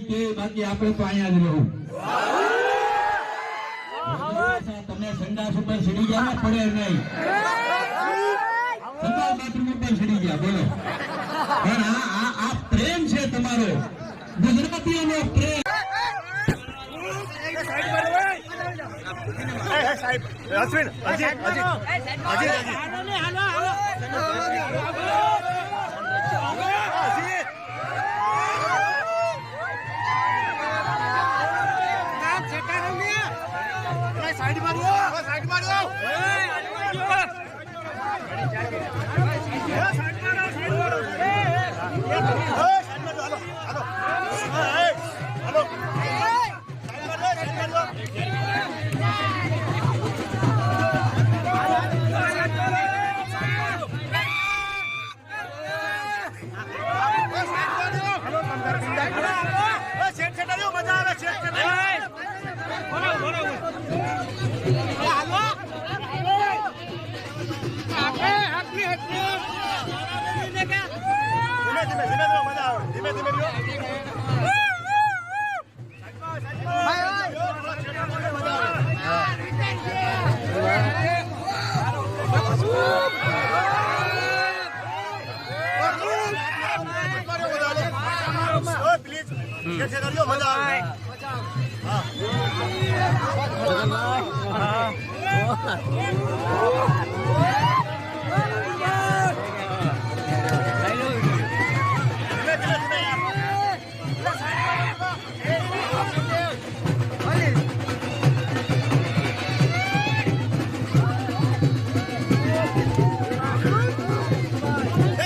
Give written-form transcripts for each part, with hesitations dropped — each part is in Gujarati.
કે બાકી આપણે તો અહીંયા જ રહું. તમે સંડાસ ઉપર ચડી ગયા ને પડે નહીં, સંડાસ બાથરૂમ ઉપર ચડી ગયા બોલો. પણ આ પ્રેમ છે તમારો, ગુજરાતીઓનો પ્રેમ. સાહેબ અશ્વિન હજી સાઈડ માર્યો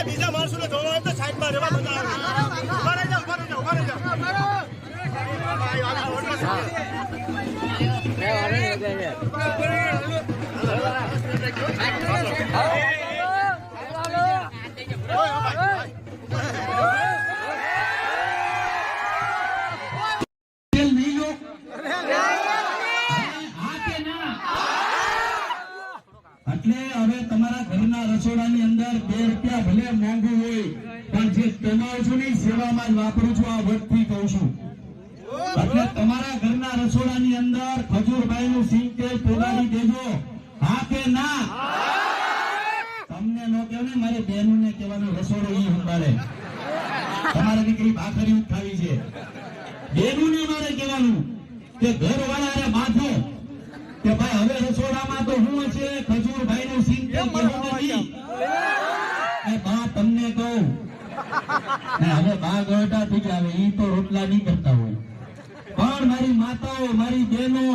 બીજા માણસો ને જોડવા તો સાઈડ માં રહેવા મજા એટલે હવે તમારા ઘરના રસોડાની અંદર 2 રૂપિયા ભલે મોંઘું હોય પણ જે કમાઉં છું ને સેવામાં જ વાપરું છું. આ વખતથી કહું છું. એટલે તમારા ઘરના રસોડાની અંદર ખજૂરભાઈ નું સિંગ તેલ પોગાડી દેજો. હા કે ના? તમને નો કહેવું ને, મારે બહેનું ને કહેવાનું રસોડો ઈ સંભાળે. તમારે દીકરી ભાખરી ખાવી છે, બહેનું ને મારે કહેવાનું કે ઘર વાળા બાંધો કે ભાઈ હવે રસોડામાં તો હું છે ખજૂરભાઈ નું સિંગ તેલ કેવું નથી. બા તમને કહું હવે બા ગરડા થઈ ગયા, હવે ઈ તો રોટલા નહીં કરતા હોય. પણ મારી માતાઓ, મારી બહેનો,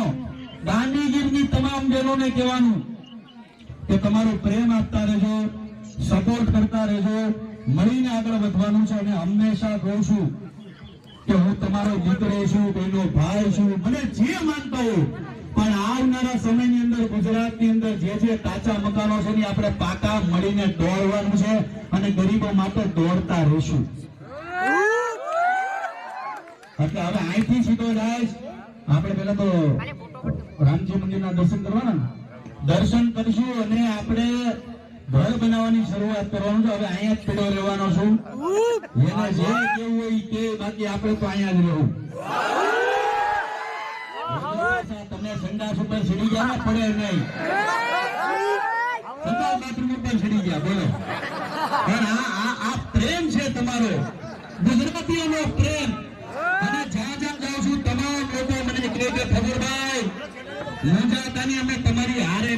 ગાંધીગીરની તમામ બહેનોને કહેવાનું કે તમારો પ્રેમ આપતા રહેજો, સપોર્ટ કરતા રહેજો, મળીને આગળ વધવાનું છે. અને હંમેશા કહું છું કે હું તમારો દીકરો છું, કોઈનો ભાઈ છું, મને જે માનતા હો. પણ આવનારા સમયની અંદર ગુજરાતની અંદર જે કાચા મકાનો છે ને આપણે પાકા મળીને દોડવાનું છે અને ગરીબો માટે દોડતા રહીશું. એટલે હવે અહીંથી સીધો જાય, આપણે પેલા તો રામજી મંદિરના દર્શન કરવાના, દર્શન કરીશું અને આપણે ઘર બનાવવાની શરૂઆત કરવાનું છે. હવે અહીંયા જ પેડો રહેવાનો છું, એને જે કેવું હોય કે બાકી આપણે તો અહીંયા જ રહેવું. તમે સંડાસ ઉપર ચડી ગયા ને પડે નહીં, સંડાસ બાથરૂમ ઉપર ચડી ગયા બોલો. પણ આ પ્રેમ છે તમારો, ગુજરાતીઓનો પ્રેમ. અને જ્યાં જ્યાં જાઉં છું તમામ લોકો મને કહે કે ખબરભાઈ મુંજાતાની અમે તમારી હારે